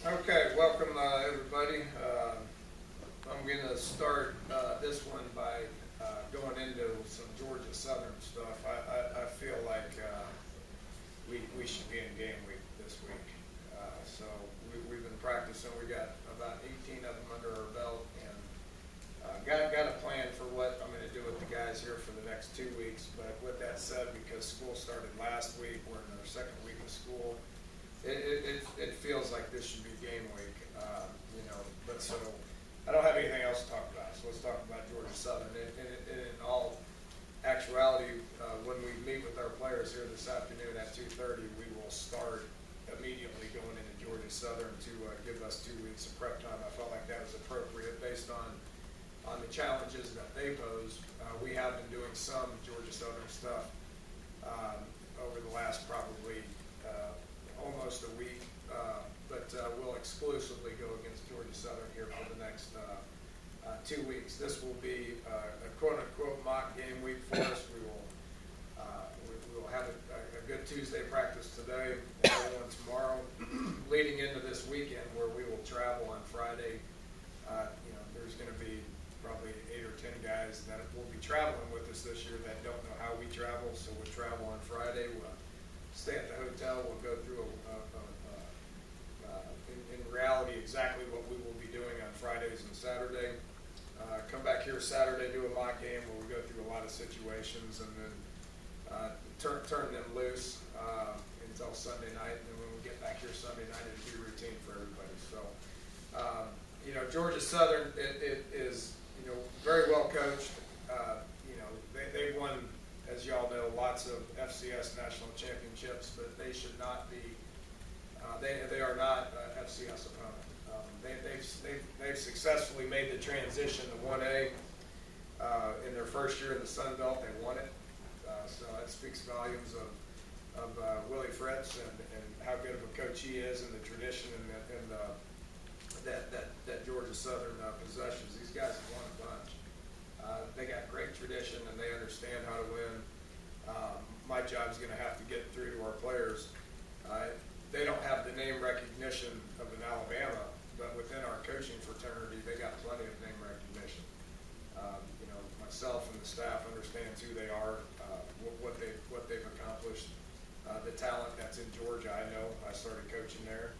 Okay, welcome everybody. I'm going to start this one by going into some Georgia Southern stuff. I feel like we should be in game week this week. We've been practicing. We got about 18 of them under our belt, and got a plan for what I'm going to do with the guys here for the next 2 weeks. But with that said, because school started last week, we're in our second week of school. It feels like this should be game week, but so I don't have anything else to talk about, so let's talk about Georgia Southern. In all actuality, when we meet with our players here this afternoon at 2:30, we will start immediately going into Georgia Southern to give us 2 weeks of prep time. I felt like that was appropriate based on the challenges that they pose. We have been doing some Georgia Southern stuff over the last probably almost a week, but we'll exclusively go against Georgia Southern here for the next 2 weeks. This will be a quote-unquote mock game week for us. We will have a good Tuesday practice today, and one tomorrow, leading into this weekend where we will travel on Friday. There's going to be probably 8 or 10 guys that will be traveling with us this year that don't know how we travel, so we'll travel on Friday. We'll stay at the hotel. We'll go through in reality exactly what we will be doing on Fridays and Saturday. Come back here Saturday, do a mock game where we go through a lot of situations, and then turn them loose until Sunday night. And then when we get back here Sunday night, it'll be routine for everybody. So, Georgia Southern it is very well coached. They won, as y'all know, lots of FCS national championships, but they should not be. They are not FCS opponent. They've successfully made the transition to 1A in their first year in the Sun Belt. They won it, so that speaks volumes of Willie Fritz and how good of a coach he is, and the tradition and that Georgia Southern possessions. These guys have won a bunch. They got great tradition, and they understand how to win. My job is going to have to get through to our players. They don't have the name recognition of an Alabama, but within our coaching fraternity, they got plenty of name recognition. Myself and the staff understands who they are, what they've accomplished, the talent that's in Georgia. I know. I started coaching there.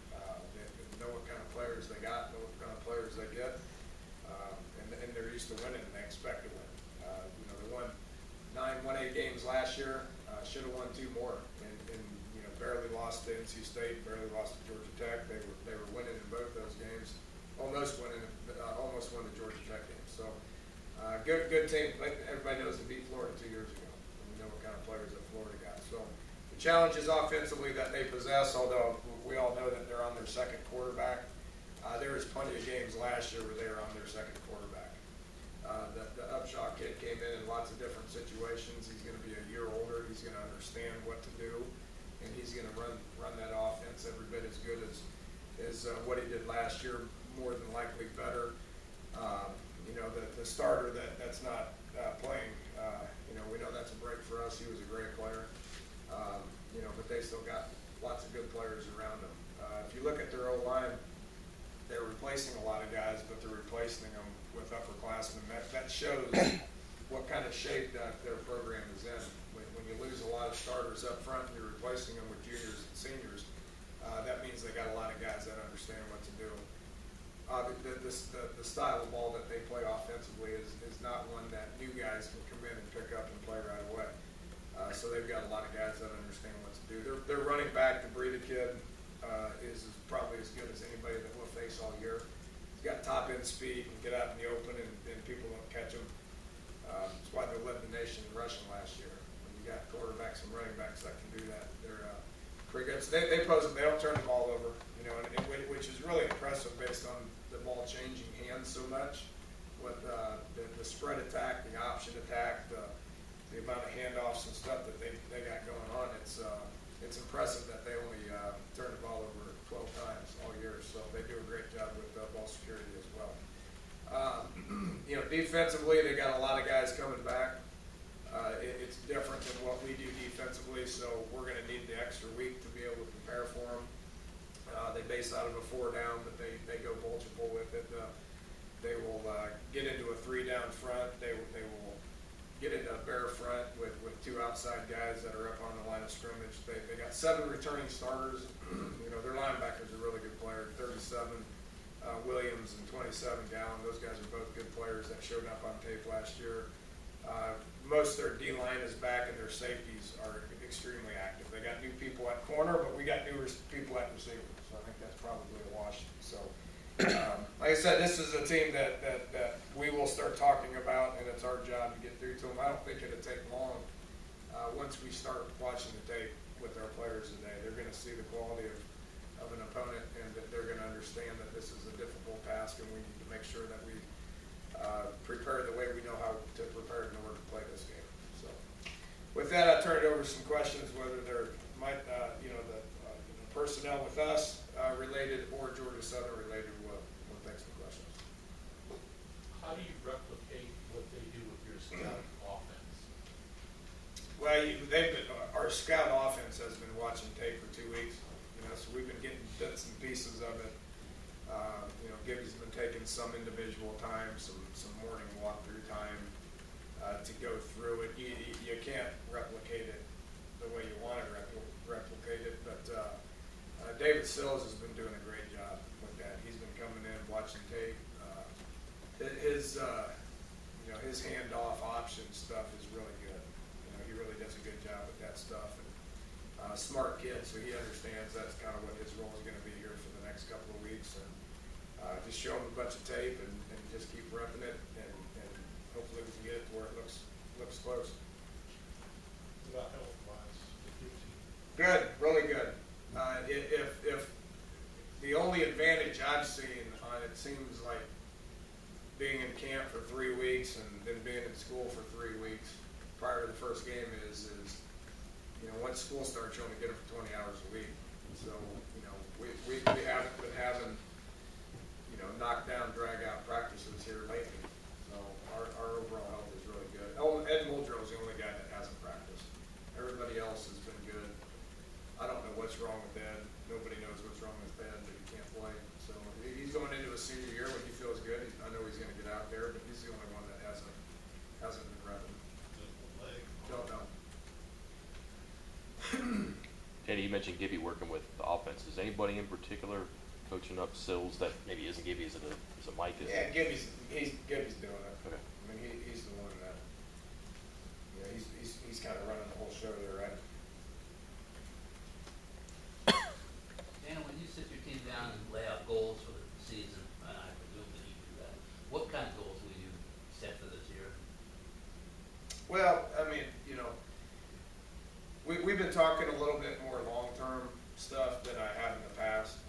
They know what kind of players they got, know what kind of players they get, and they're used to winning, and they expect to win. They won 9 1A games last year. Should have won 2 more, and barely lost to NC State, barely lost to Georgia Tech. They were winning in both those games, almost won the Georgia Tech game. So good team. Everybody knows they beat Florida 2 years ago, and we know what kind of players that Florida got. So the challenges offensively that they possess, although we all know that they're on their second quarterback. There was plenty of games last year where they were on their second quarterback. The Upshaw kid came in lots of different situations. He's going to be a year older. He's going to understand what to do, and he's going to run that offense every bit as good as what he did last year, more than likely better. The starter that's not playing, we know that's a break for us. He was a great player, but they still got lots of good players around them. If you look at their O-line, they're replacing a lot of guys, but they're replacing them with upperclassmen. That shows what kind of shape that their program is in. When you lose a lot of starters up front and you're replacing them with juniors and seniors, that means they got a lot of guys that understand what to do. The style of ball that they play offensively is not one that new guys can come in and pick up and play right away. So they've got a lot of guys that understand what to do. Their running back, the Breida kid, is probably as good as anybody that we'll face all year. He's got top end speed and get out in the open, and people don't catch him. That's why they led the nation in rushing last year. When you got quarterbacks and running backs that can do that, they're pretty good. So they pose them. They don't turn the ball over, which is really impressive based on the ball changing hands so much. With the spread attack, the option attack, the amount of handoffs and stuff that they got going on, it's impressive that they only turn the ball over 12 times all year. So they do a great job with ball security as well. Defensively, they got a lot of guys coming back. It's different than what we do defensively, so we're going to need the extra week to be able to prepare for them. They base out of a 4 down, but they go multiple with it. They will get into a 3 down front. They will get into a bare front with 2 outside guys that are up on the line of scrimmage. They got 7 returning starters. Their linebackers are really good players. 37 Williams and 27 Gallen. Those guys are both good players that showed up on tape last year. Most of their D-line is back, and their safeties are extremely active. They got new people at corner, but we got newer people at receiver. So I think that's probably a wash. So, like I said, this is a team that we will start talking about, and it's our job to get through to them. I don't think it'll take long. Once we start watching the tape with our players today, they're going to see the quality of an opponent, and that they're going to understand that this is a difficult task, and we need to make sure that we prepare the way we know how to prepare in order to play this game. So, with that, I'll turn it over to some questions, whether they're the personnel with us related or Georgia Southern related. We'll take some questions. How do you replicate what they do with your scout offense? Well, our scout offense has been watching tape for 2 weeks. So we've been getting bits and pieces of it. Gibby's been taking some individual time, some morning walkthrough time to go through it. You can't replicate it the way you want to replicate it, but David Sills has been doing a great job with that. He's been coming in, watching tape. His handoff option stuff is really good. He really does a good job with that stuff. And smart kid, so he understands that's kind of what his role is going to be here for the next couple of weeks. And just show him a bunch of tape and just keep repping it, and hopefully we can get it to where it looks close. About health-wise, good, really good. If the only advantage I've seen on it seems like being in camp for 3 weeks and then being in school for 3 weeks prior to the first game is once school starts, you only get it for 20 hours a week. So we haven't been having knockdown, drag out practices here lately. So our overall health is really good. Ed Muldrow is the only guy that hasn't practiced. Everybody else has been good. I don't know what's wrong with Ed. Nobody knows what's wrong with Ed, but he can't play. So he's going into his senior year when he feels good. I know he's going to get out there, but he's the only one that hasn't been repping. Don't know. Danny, you mentioned Gibby working with the offense. Is anybody in particular coaching up Sills that maybe isn't Gibby? Is it Mike? Yeah, Gibby's doing it. Okay. I mean, he's the one that he's kind of running the whole show there, right? Dan, when you sit your team down and lay out goals for the season, and I presume that you do that, what kind of goals will you set for this year? Well, I mean, we've been talking a little bit more long-term stuff than I have in the past.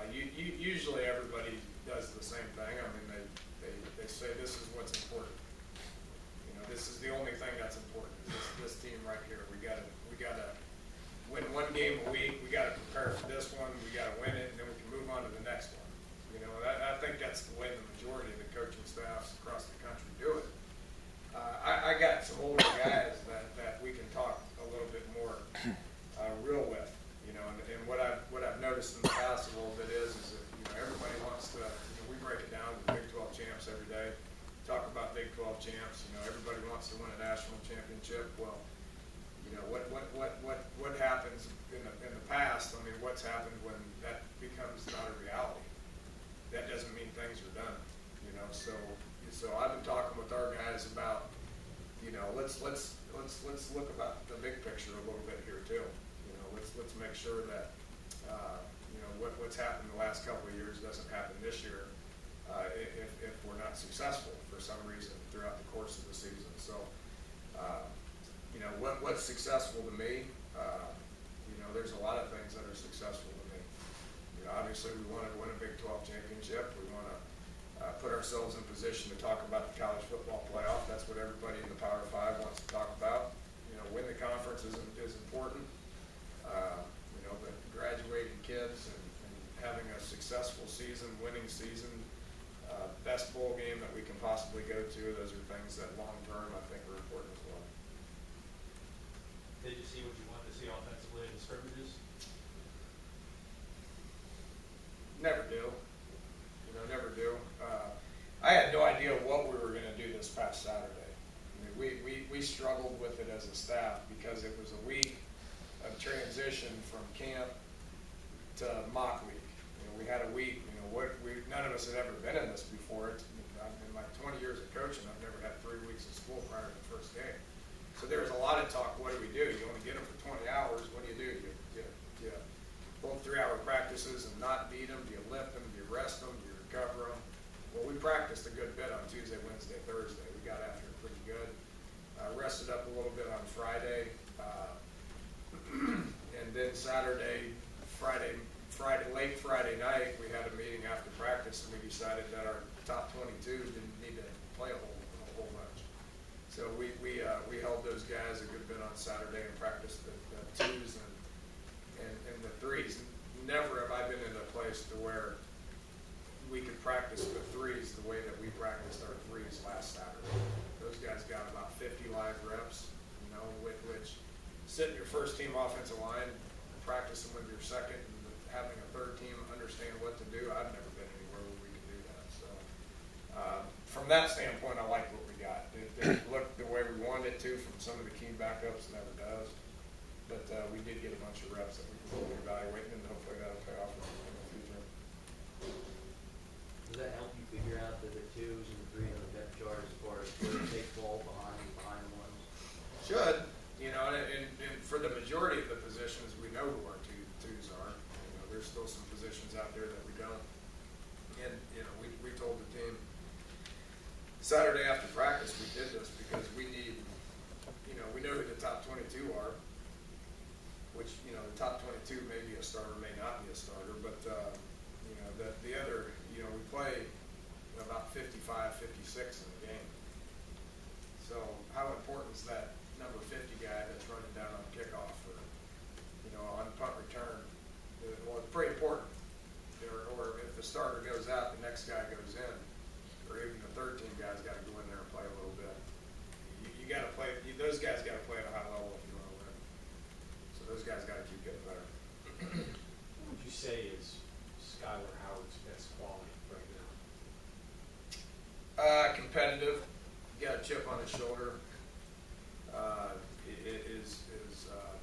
Usually everybody does the same thing. I mean, they say this is what's important. This is the only thing that's important. This team right here. We gotta win 1 game a week. We gotta prepare for this one. We gotta win it, and then we can move on to the next one. I think that's the way the majority of the coaching staffs across the country do it. I got some older guys that we can talk a little bit more real with, and what I've noticed in the past a little bit is that everybody wants to, we break it down to Big 12 champs every day, talk about Big 12 champs. Everybody wants to win a national championship. Well, what happens in the past? I mean, what's happened when that becomes not a reality? That doesn't mean things are done. So I've been talking with our guys about, let's look about the big picture a little bit here too. Let's make sure that what's happened the last couple of years doesn't happen this year if we're not successful for some reason throughout the course of the season. So what's successful to me? There's a lot of things that are successful to me. Obviously we want to win a Big 12 championship. We want to put ourselves in position to talk about the college football playoff. That's what everybody in the Power 5 wants to talk about. Win the conference is important. But graduating kids and having a successful season, winning season, best bowl game that we can possibly go to, those are things that long term I think are important as well. Did you see what you wanted to see offensively in the scrimmages? we struggled with it as a staff because it was a week of transition from camp to mock week. You know, we had a week, you know, none of us had ever been in this before. In like 20 years of coaching, I've never had 3 weeks of school prior to the first game. So there was a lot of talk, what do we do? You only get them for 20 hours, what do? You hold 3-hour practices and not beat them? Do you lift them? Do you rest them? Do you recover them? Well, we practiced a good bit on Tuesday, Wednesday, Thursday. We got after it pretty good. Rested up a little bit on Friday. And then late Friday night, we had a meeting after practice, and we decided that our top 22 didn't need to play a whole bunch. So we held those guys a good bit on Saturday and practiced the twos and the threes. Never have I been in a place to where we could practice the threes the way that we practiced our threes last Saturday. Those guys got about 50 live reps, you know, which sitting your first team offensive line, practicing with your second, and having a third team understand what to do. I've never been anywhere where we could do that. So from that standpoint, I like what we got. It didn't look the way we wanted it to from some of the key backups. It never does. But we did get a bunch of reps that we can really evaluate, and hopefully that'll pay off in the future. Does that help you figure out the twos and the threes on the depth chart as far as where to take ball behind ones? Should, you know, and for the majority of the positions, we know who our twos are. You know, there's still some positions out there that we don't. And, you know, we told the team Saturday after practice we did this because we need, you know, we know who the top 22 are, which, you know, the top 22 may be a starter, may not be a starter, but, you know, the other, you know, we play about 55, 56 in the game. So how important is that number 50 guy that's running down on kickoff or, you know, on punt return? Well, it's pretty important. Or if the starter goes out, the next guy goes in, or even the third team guy's got to go in there and play a little bit. You got to play. Those guys got to play at a high level if you want to win. So those guys got to keep getting better. What would you say is Skylar Howard's best quality right now? Competitive. Got a chip on his shoulder. Is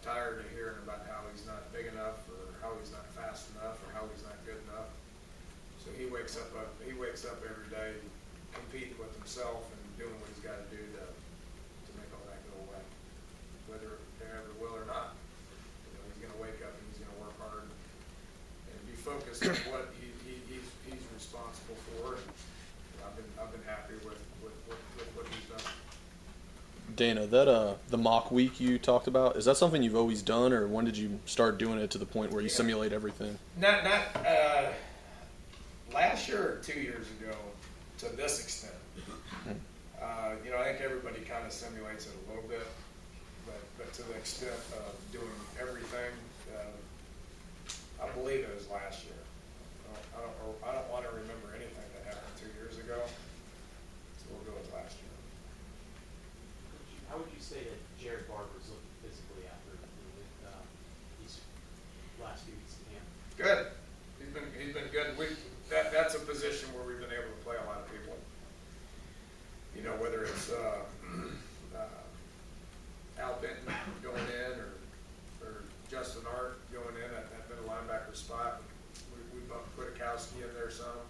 tired of hearing about how he's not big enough, or how he's not fast enough, or how he's not good enough. So he wakes up every day competing with himself and doing what he's got to do to make all that go away, whether they ever will or not. You know, he's going to wake up and he's going to work hard and be focused on what he's responsible for. And I've been happy with what he's done. Dana, that the mock week you talked about, is that something you've always done, or when did you start doing it to the point where you simulate everything? Not last year or 2 years ago to this extent. You know, I think everybody kind of simulates it a little bit, but to the extent of doing everything, I believe it was last year. I don't want to remember anything that happened 2 years ago, so we'll go with last year. How would you say that Jared Barber's looking physically after these last few weeks of camp? Good. He's been good. That's a position where we've been able to play a lot of people. You know, whether it's Al Benton going in or Justin Art going in at that middle linebacker spot. We bumped Kwiatkowski in there some.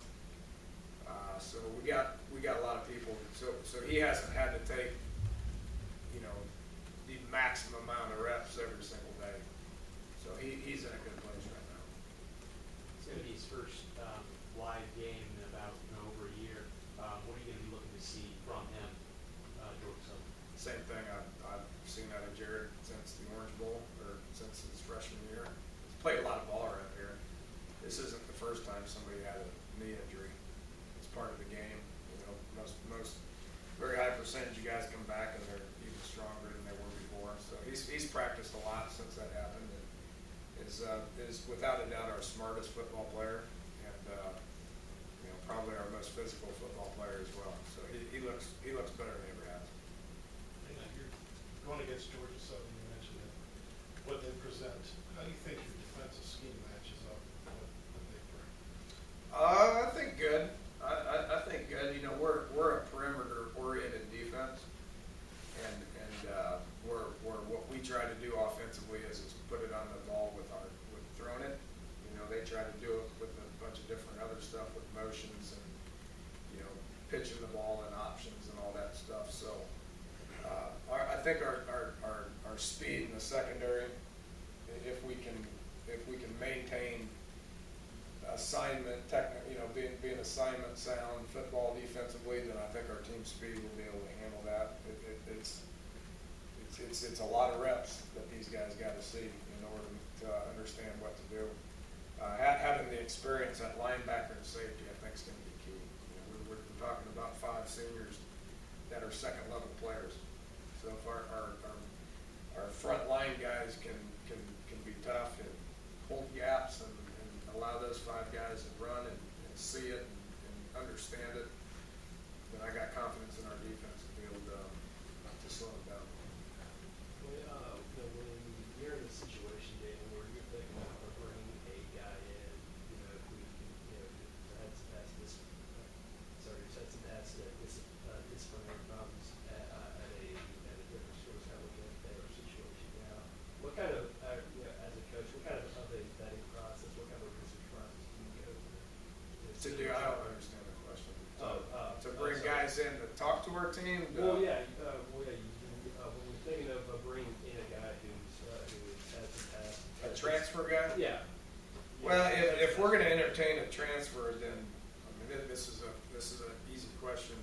So we got a lot of people. So he hasn't had to take, you know, the maximum amount of reps every single day. So he's in a good place right now. It's going to be his first live game in about over a year. What are you going to be looking to see from him, George Sutton? Same thing I've seen out of Jared since the Orange Bowl, or since his freshman year. He's played a lot of ball around here. This isn't the first time somebody had a knee injury. It's part of the game. You know, most very high percentage of guys come back and they're even stronger than they were before. So he's practiced a lot since that happened, and is without a doubt our smartest football player, and you know, probably our most physical football player as well. So he looks better than he ever has. You're going against Georgia Southern, you mentioned it. What they present, how do you think your defensive scheme matches up with what they bring? I think good. I think good. You know, we're a perimeter-oriented defense, and pitching the ball and options and all that stuff. So I think our speed in the secondary, if we can maintain assignment, being assignment sound football defensively, then I think our team speed will be able to handle that. It's a lot of reps that these guys got to see in order to understand what to do. Having the experience at linebacker and safety, I think, is going to be key. We're talking about 5 seniors that are second level players. So if our front line guys can be tough and hold gaps and allow those 5 guys to run and see it and understand it, then I got confidence in our defense to be able to slow them down. When you're in a situation, Dave, where you're thinking about bringing a guy in, if we, that's this, that's disciplinary problems at a different source. How we get their situation now. What kind of, as a coach, what kind of a vetting process, what kind of research process do you go through? I don't understand the question. To bring guys in to talk to our team? When we're thinking of bringing in a guy who has the past. A transfer guy? Yeah. Well, if we're going to entertain a transfer, then this is an easy question,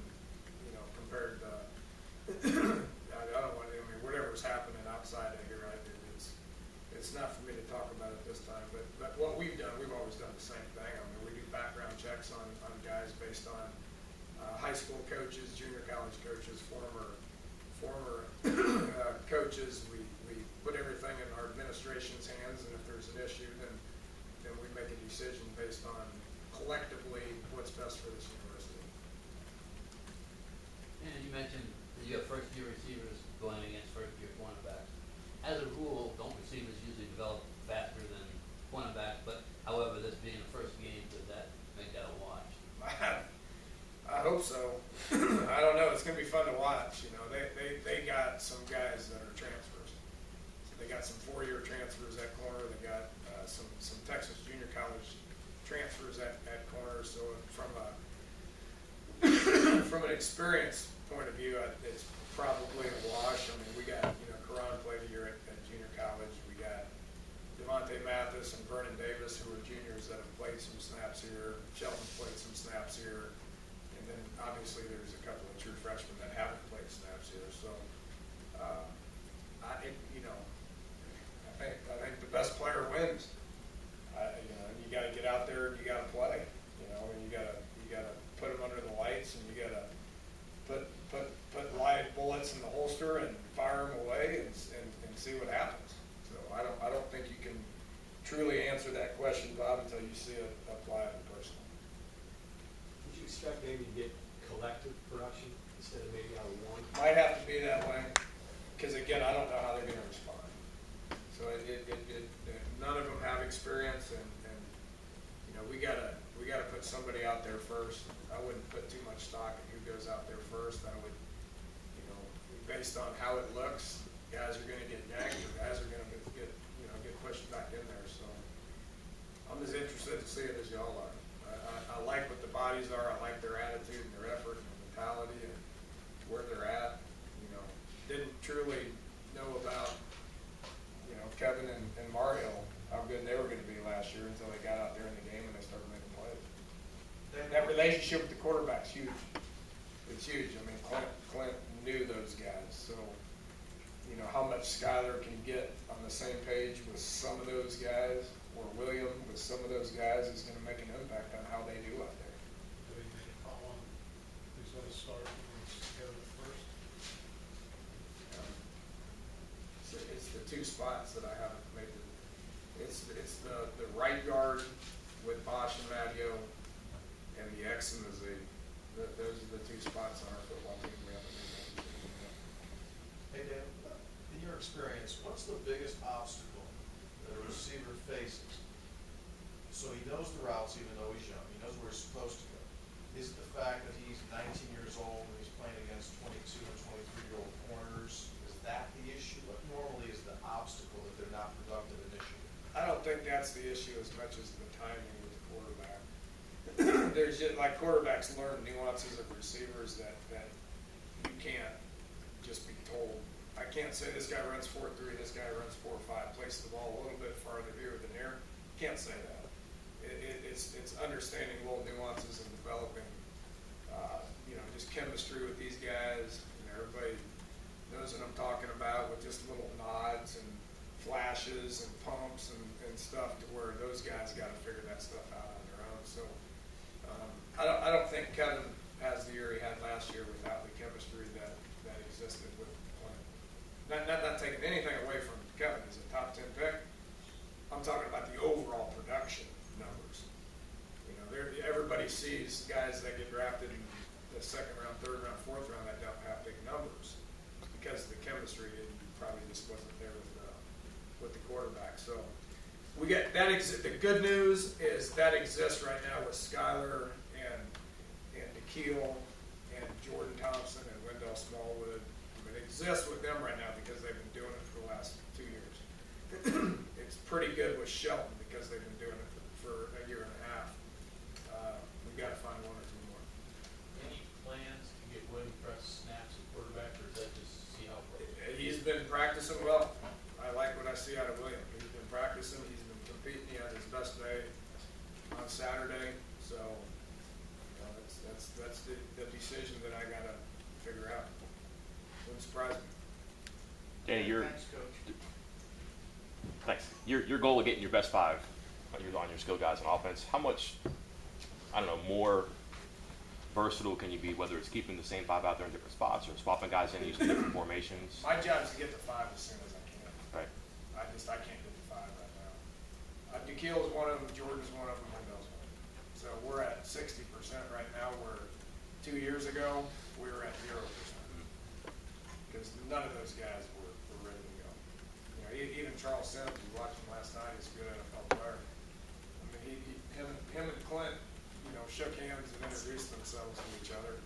compared to I don't want to. Whatever's happening outside of here, it's not for me to talk about at this time. But what we've done, we've always done the same thing. We do background checks on guys based on high school coaches, junior college coaches, former coaches. We put everything in our administration's hands, and if there's an issue, then we make a decision based on collectively what's best for this university. And you mentioned that you have first-year receivers going against first-year cornerbacks. As a rule, don't receivers usually develop faster than cornerbacks? But however, this being the first game, does that make that a watch? I hope so. I don't know. It's going to be fun to watch. They got some guys that are transfers. So they got some 4-year transfers at corner. They got some Texas junior college transfers at corner. So from an experience point of view, it's probably a wash. We got Karan played a year at junior college. We got Devontae Mathis and Vernon Davis, who are juniors that have played some snaps here. Sheldon's played some snaps here. And then obviously there's a couple of true freshmen that haven't played snaps here. So I think the best player wins. You got to get out there and you got to play. And you got to put them under the lights, and you got to put live bullets in the holster and fire them away and see what happens. So I don't think you can truly answer that question, Bob, until you see it apply in person. Would you expect maybe to get collective production instead of maybe out of one? Might have to be that way, because again, I don't know how they're going to respond. So none of them have experience, and we gotta put somebody out there first. I wouldn't put too much stock in who goes out there first. I would, based on how it looks, guys are going to get yanked, or guys are going to get pushed back in there. So I'm as interested to see it as y'all are. I like what the bodies are. I like their attitude and their effort and mentality and where they're at. Didn't truly know about Kevin and Mario, how good they were going to be last year, until they got out there in the game and they started making plays. That relationship with the quarterback's huge. It's huge. Clint knew those guys, so how much Skyler can get on the same page with some of those guys, or William with some of those guys, is going to make an impact on how they do out there. Do you make a call on who's going to start and together first? It's the 2 spots that I haven't made. It's the right guard with Bosch and Maggio, and the X and the Z. Those are the 2 spots on our football team we haven't made that decision yet. Hey Dan, in your experience, what's the biggest obstacle that a receiver faces? So he knows the routes even though he's young. He knows where he's supposed to go. Is it the fact that he's 19 years old and he's playing against 22 and 23-year-old corners? Is that the issue? What normally is the obstacle that they're not productive initially? I don't think that's the issue as much as the timing with the quarterback. There's it's just like quarterbacks learn nuances of receivers that you can't just be told. I can't say this guy runs 4.3, this guy runs 4.5, place the ball a little bit farther here than there. Can't say that. It's understanding little nuances and developing, just chemistry with these guys. Everybody knows what I'm talking about with just little nods and flashes and pumps and stuff to where those guys got to figure that stuff out on their own. So I don't think Kevin has the year he had last year without the chemistry that existed with Clint. Not taking anything away from Kevin. He's a top 10 pick. I'm talking about the overall production numbers. Everybody sees guys that get drafted in the second round, third round, fourth round that don't have big numbers because the chemistry probably just wasn't there with the quarterback. So we get that. The good news is that exists right now with Skyler and DeKeel and Jordan Thompson and Wendell Smallwood. It exists with them right now because they've been doing it for the last 2 years. It's pretty good with Shelton because they've been doing it for a year and a half. We've got to find one or two more. Any plans to get William Press snaps at quarterback, or is that just see how it goes? He's been practicing well. I like what I see out of William. He's been practicing. He's been competing. He had his best day on Saturday. So that's the decision that I got to figure out. Wouldn't surprise me. Danny, Thanks, Coach. thanks. Your goal of getting your best 5 on your skill guys on offense. How much, I don't know, more versatile can you be? Whether it's keeping the same 5 out there in different spots or swapping guys in using different formations. My job is to get to 5 as soon as I can. Right. I can't get to 5 right now. DeKeel is one of them. Jordan's one of them. Wendell's one of them. So we're at 60% right now. Where 2 years ago we were at 0%. Because none of those guys were ready to go. Even Charles Sims, we watched him last night, he's a good NFL player. I mean, him and Clint, shook hands and introduced themselves to each other.